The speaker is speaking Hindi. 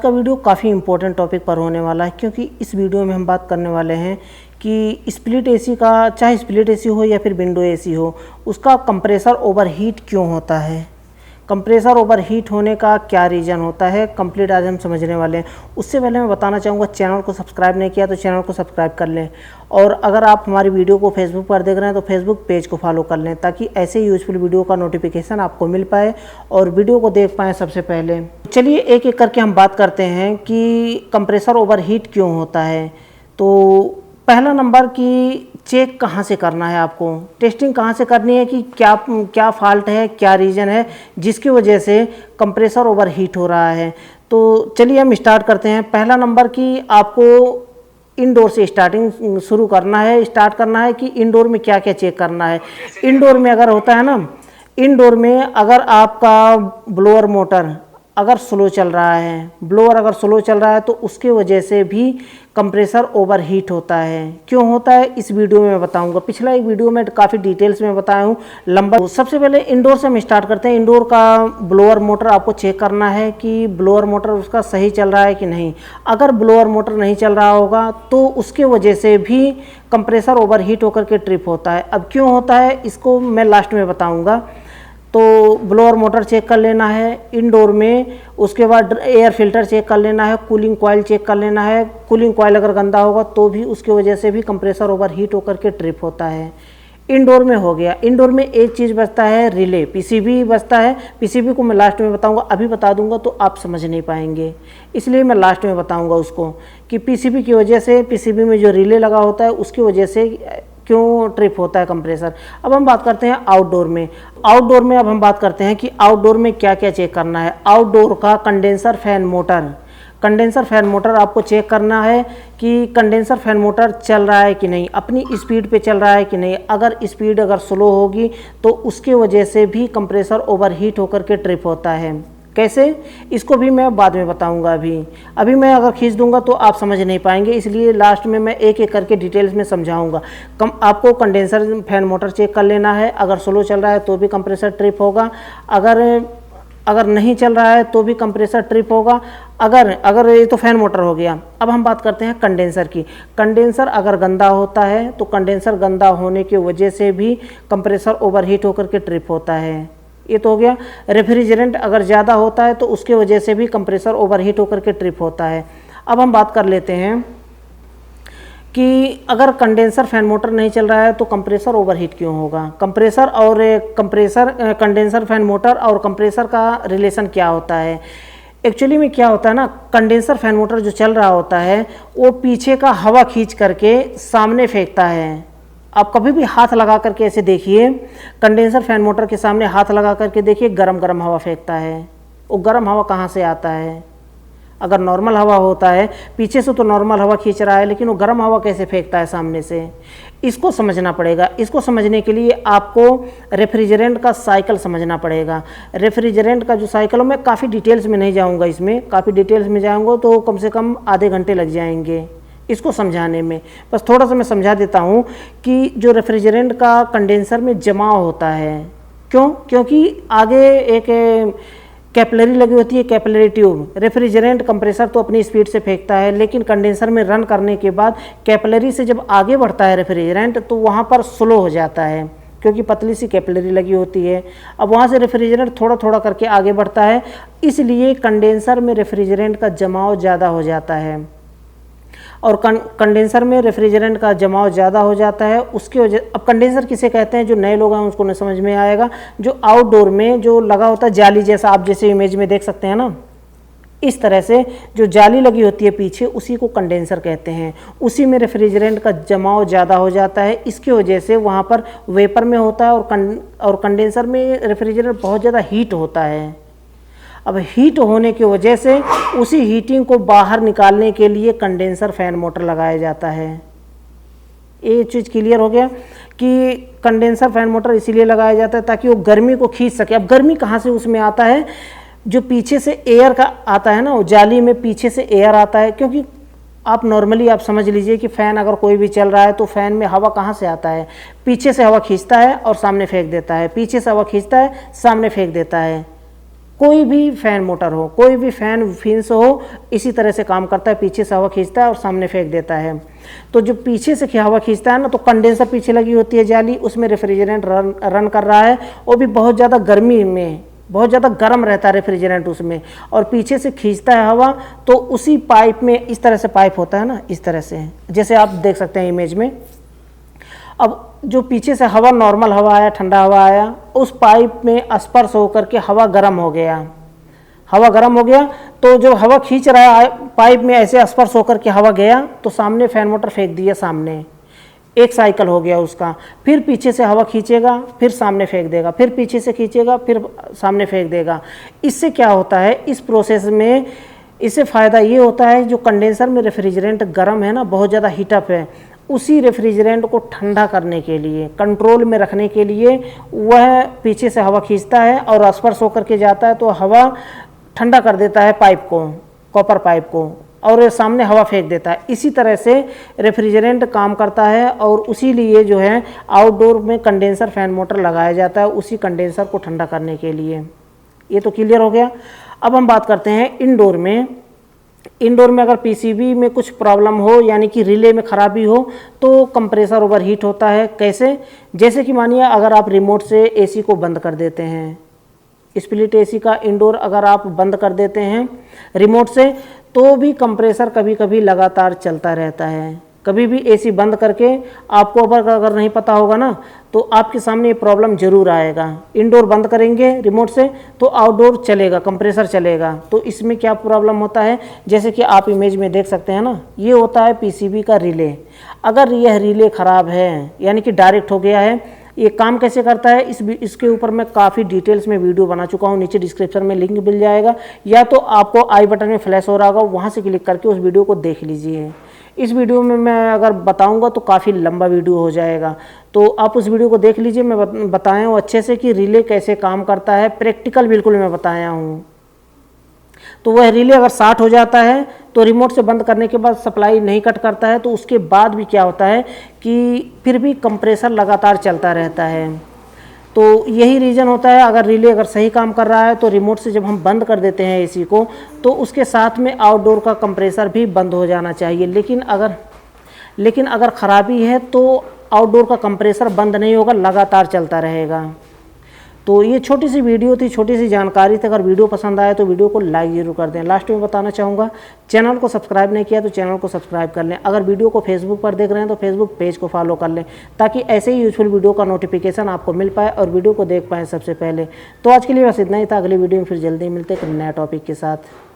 का वीडियो काफ़ी इंपॉर्टेंट टॉपिक पर होने वाला है, क्योंकि इस वीडियो में हम बात करने वाले हैं कि स्प्लिट एसी का, चाहे स्प्लिट एसी हो या फिर विंडो एसी हो, उसका कंप्रेसर ओवरहीट क्यों होता है, कंप्रेसर ओवरहीट होने का क्या रीज़न होता है, कंप्लीट आज हम समझने वाले हैं। उससे पहले मैं बताना चाहूँगा, चैनल को सब्सक्राइब नहीं किया तो चैनल को सब्सक्राइब कर लें, और अगर आप हमारी वीडियो को फेसबुक पर देख रहे हैं तो फेसबुक पेज को फॉलो कर लें, ताकि ऐसे यूज़फुल वीडियो का नोटिफिकेशन आपको मिल पाए और वीडियो को देख पाएँ सबसे पहले। चलिए एक एक करके हम बात करते हैं कि कंप्रेसर ओवरहीट क्यों होता है। तो पहला नंबर कि चेक कहाँ से करना है, आपको टेस्टिंग कहाँ से करनी है कि क्या फॉल्ट है, क्या रीज़न है जिसकी वजह से कंप्रेसर ओवरहीट हो रहा है। तो चलिए हम स्टार्ट करते हैं। पहला नंबर कि आपको इंडोर से शुरू करना है, स्टार्ट करना है कि इंडोर में क्या क्या चेक करना है। इंडोर में अगर होता है ना, इंडोर में अगर आपका ब्लोअर मोटर अगर स्लो चल रहा है, ब्लोअर अगर स्लो चल रहा है तो उसके वजह से भी कंप्रेसर ओवरहीट होता है। क्यों होता है इस वीडियो में मैं बताऊंगा। पिछला एक वीडियो में काफ़ी डिटेल्स में बताया हूँ लंबा। सबसे पहले इंडोर से हम स्टार्ट करते हैं। इंडोर का ब्लोअर मोटर आपको चेक करना है कि ब्लोअर मोटर उसका सही चल रहा है कि नहीं। अगर ब्लोअर मोटर नहीं चल रहा होगा तो उसके वजह से भी कंप्रेसर ओवरहीट होकर के ट्रिप होता है। अब क्यों होता है इसको मैं लास्ट में बताऊँगा। तो ब्लोअर मोटर चेक कर लेना है इंडोर में, उसके बाद एयर फिल्टर चेक कर लेना है, कूलिंग कॉइल चेक कर लेना है। कूलिंग कॉइल अगर गंदा होगा तो भी उसकी वजह से भी कंप्रेसर ओवरहीट होकर के ट्रिप होता है। इंडोर में हो गया। इंडोर में एक चीज़ बचता है, रिले, पीसीबी बचता है। पीसीबी को मैं लास्ट में बताऊंगा, अभी बता दूंगा तो आप समझ नहीं पाएंगे, इसलिए मैं लास्ट में बताऊंगा उसको कि पीसीबी की वजह से, पीसीबी में जो रिले लगा होता है उसकी वजह से क्यों ट्रिप होता है कंप्रेसर। अब हम बात करते हैं आउटडोर में। आउटडोर में अब हम बात करते हैं कि आउटडोर में क्या क्या चेक करना है। आउटडोर का condenser fan motor, condenser fan motor आपको चेक करना है कि कंडेंसर फैन मोटर चल रहा है कि नहीं, अपनी स्पीड पे चल रहा है कि नहीं। अगर स्पीड अगर स्लो होगी तो उसके वजह से भी कंप्रेसर ओवरहीट होकर के ट्रिप होता है। कैसे, इसको भी मैं बाद में बताऊंगा। अभी मैं अगर खींच दूंगा तो आप समझ नहीं पाएंगे, इसलिए लास्ट में मैं एक एक करके डिटेल्स में समझाऊंगा। आपको कंडेंसर फैन मोटर चेक कर लेना है। अगर स्लो चल रहा है तो भी कंप्रेसर ट्रिप होगा, अगर नहीं चल रहा है तो भी कंप्रेसर ट्रिप होगा। अगर ये तो फैन मोटर हो गया। अब हम बात करते हैं कंडेंसर की। कंडेंसर अगर गंदा होता है तो कंडेंसर गंदा होने की वजह से भी कंप्रेसर ओवरहीट होकर के ट्रिप होता है। ये तो हो गया। रेफ्रिजरेंट अगर ज़्यादा होता है तो उसके वजह से भी कंप्रेसर ओवरहीट होकर के ट्रिप होता है। अब हम बात कर लेते हैं कि अगर कंडेंसर फैन मोटर नहीं चल रहा है तो कंप्रेसर ओवरहीट क्यों होगा। कंडेंसर फैन मोटर और कंप्रेसर का रिलेशन क्या होता है। एक्चुअली में क्या होता है ना, कंडेंसर फैन मोटर जो चल रहा होता है वो पीछे का हवा खींच करके सामने फेंकता है। आप कभी भी हाथ लगा करके ऐसे देखिए, कंडेंसर फैन मोटर के सामने हाथ लगा करके देखिए, गरम गरम हवा फेंकता है। वो गरम हवा कहाँ से आता है। अगर नॉर्मल हवा होता है, पीछे से तो नॉर्मल हवा खींच रहा है, लेकिन वो गर्म हवा कैसे फेंकता है सामने से, इसको समझना पड़ेगा। इसको समझने के लिए आपको रेफ्रिजरेंट का साइकिल समझना पड़ेगा। रेफ्रिजरेंट का जो साइकिल, मैं काफ़ी डिटेल्स में नहीं जाऊँगा, इसमें काफ़ी डिटेल्स में जाऊँगा तो कम से कम आधे घंटे लग जाएंगे इसको समझाने में। बस थोड़ा सा मैं समझा देता हूँ कि जो रेफ्रिजरेंट का कंडेंसर में जमाव होता है, क्योंकि आगे एक कैपिलरी लगी होती है, कैपिलरी ट्यूब। रेफ्रिजरेंट कंप्रेसर तो अपनी स्पीड से फेंकता है, लेकिन कंडेंसर में रन करने के बाद कैपिलरी से जब आगे बढ़ता है रेफ्रिजरेंट तो वहाँ पर स्लो हो जाता है, क्योंकि पतली सी कैपिलरी लगी होती है। अब वहाँ से रेफ्रिजरेंट थोड़ा थोड़ा करके आगे बढ़ता है, इसलिए कंडेंसर में रेफ्रिजरेंट का जमाव ज़्यादा हो जाता है। और कंडेंसर में रेफ्रिजरेंट का जमाव ज़्यादा हो जाता है, उसकी वजह। अब कंडेंसर किसे कहते हैं, जो नए लोग हैं उसको नहीं समझ में आएगा। जो आउटडोर में जो लगा होता है जाली जैसा, आप जैसे इमेज में देख सकते हैं ना, इस तरह से जो जाली लगी होती है पीछे, उसी को कंडेंसर कहते हैं। उसी में रेफ्रिजरेंट का जमाव ज़्यादा हो जाता है, इसकी वजह से वहाँ पर वेपर में होता है। और कंडेंसर में रेफ्रिजरेंट बहुत ज़्यादा हीट होता है। अब हीट होने की वजह से उसी हीटिंग को बाहर निकालने के लिए कंडेंसर फैन मोटर लगाया जाता है। ये चीज़ क्लियर हो गया कि कंडेंसर फैन मोटर इसीलिए लगाया जाता है ताकि वो गर्मी को खींच सके। अब गर्मी कहाँ से उसमें आता है, जो पीछे से एयर का आता है ना, वो जाली में पीछे से एयर आता है। क्योंकि आप नॉर्मली आप समझ लीजिए कि फ़ैन अगर कोई भी चल रहा है तो फ़ैन में हवा कहाँ से आता है, पीछे से हवा खींचता है और सामने फेंक देता है, पीछे से हवा खींचता है सामने फेंक देता है। कोई भी फैन मोटर हो, कोई भी फैन फिन्स हो, इसी तरह से काम करता है। पीछे से हवा खींचता है और सामने फेंक देता है। तो जो पीछे से हवा खींचता है ना, तो कंडेंसर पीछे लगी होती है जाली, उसमें रेफ्रिजरेंट रन कर रहा है, वो भी बहुत ज़्यादा गर्मी में, बहुत ज़्यादा गर्म रहता है रेफ्रिजरेंट उसमें, और पीछे से खींचता है हवा। तो उसी पाइप में, इस तरह से पाइप होता है ना, इस तरह से, जैसे आप देख सकते हैं इमेज में। अब जो पीछे से हवा, नॉर्मल हवा आया, ठंडा हवा आया, उस पाइप में स्पर्श होकर के हवा गर्म हो गया। हवा गर्म हो गया तो जो हवा खींच रहा है पाइप में, ऐसे स्पर्श होकर के हवा गया तो सामने फैन मोटर फेंक दिया, सामने एक साइकिल हो गया उसका। फिर पीछे से हवा खींचेगा, फिर सामने फेंक देगा, फिर पीछे से खींचेगा, फिर सामने फेंक देगा। इससे क्या होता है, इस प्रोसेस में इससे फ़ायदा ये होता है, जो कंडेंसर में रेफ्रिजरेंट गर्म है ना, बहुत ज़्यादा हीटअप है, उसी रेफ्रिजरेंट को ठंडा करने के लिए, कंट्रोल में रखने के लिए, वह पीछे से हवा खींचता है और स्पर्श होकर के जाता है, तो हवा ठंडा कर देता है पाइप को, कॉपर पाइप को, और सामने हवा फेंक देता है। इसी तरह से रेफ्रिजरेंट काम करता है, और उसी लिए जो है आउटडोर में कंडेंसर फैन मोटर लगाया जाता है, उसी कंडेंसर को ठंडा करने के लिए। ये तो क्लियर हो गया। अब हम बात करते हैं इंडोर में। इंडोर में अगर पीसीबी में कुछ प्रॉब्लम हो, यानी कि रिले में खराबी हो, तो कंप्रेसर ओवरहीट होता है। कैसे? जैसे कि मानिए अगर आप रिमोट से एसी को बंद कर देते हैं, स्प्लिट एसी का इंडोर अगर आप बंद कर देते हैं रिमोट से, तो भी कंप्रेसर कभी कभी लगातार चलता रहता है। कभी भी एसी बंद करके, आपको अगर नहीं पता होगा ना, तो आपके सामने ये प्रॉब्लम जरूर आएगा। इंडोर बंद करेंगे रिमोट से तो आउटडोर चलेगा, कंप्रेसर चलेगा। तो इसमें क्या प्रॉब्लम होता है, जैसे कि आप इमेज में देख सकते हैं ना, ये होता है पीसीबी का रिले। अगर यह रिले ख़राब है, यानी कि डायरेक्ट हो गया है, ये काम कैसे करता है, इसके ऊपर मैं काफ़ी डिटेल्स में वीडियो बना चुका हूँ, नीचे डिस्क्रिप्शन में लिंक मिल जाएगा, या तो आपको आई बटन में फ्लैश हो रहा होगा, वहाँ से क्लिक करके उस वीडियो को देख लीजिए। इस वीडियो में मैं अगर बताऊंगा तो काफ़ी लंबा वीडियो हो जाएगा, तो आप उस वीडियो को देख लीजिए। मैं बताया हूँ अच्छे से कि रिले कैसे काम करता है, प्रैक्टिकल बिल्कुल मैं बताया हूँ। तो वह रिले अगर शॉर्ट हो जाता है तो रिमोट से बंद करने के बाद सप्लाई नहीं कट करता है, तो उसके बाद भी क्या होता है कि फिर भी कंप्रेसर लगातार चलता रहता है। तो यही रीज़न होता है, अगर रिले अगर सही काम कर रहा है तो रिमोट से जब हम बंद कर देते हैं एसी को, तो उसके साथ में आउटडोर का कंप्रेसर भी बंद हो जाना चाहिए। लेकिन अगर ख़राबी है तो आउटडोर का कंप्रेसर बंद नहीं होगा, लगातार चलता रहेगा। तो ये छोटी सी वीडियो थी, छोटी सी जानकारी थी। अगर वीडियो पसंद आए तो वीडियो को लाइक जरूर कर दें। लास्ट में बताना चाहूँगा, चैनल को सब्सक्राइब नहीं किया तो चैनल को सब्सक्राइब कर लें। अगर वीडियो को फेसबुक पर देख रहे हैं तो फेसबुक पेज को फॉलो कर लें, ताकि ऐसे ही यूजफुल वीडियो का नोटिफिकेशन आपको मिल पाए और वीडियो को देख पाएँ सबसे पहले। तो आज के लिए बस इतना ही था। अगली वीडियो में फिर जल्दी मिलते हैं एक नया टॉपिक के साथ।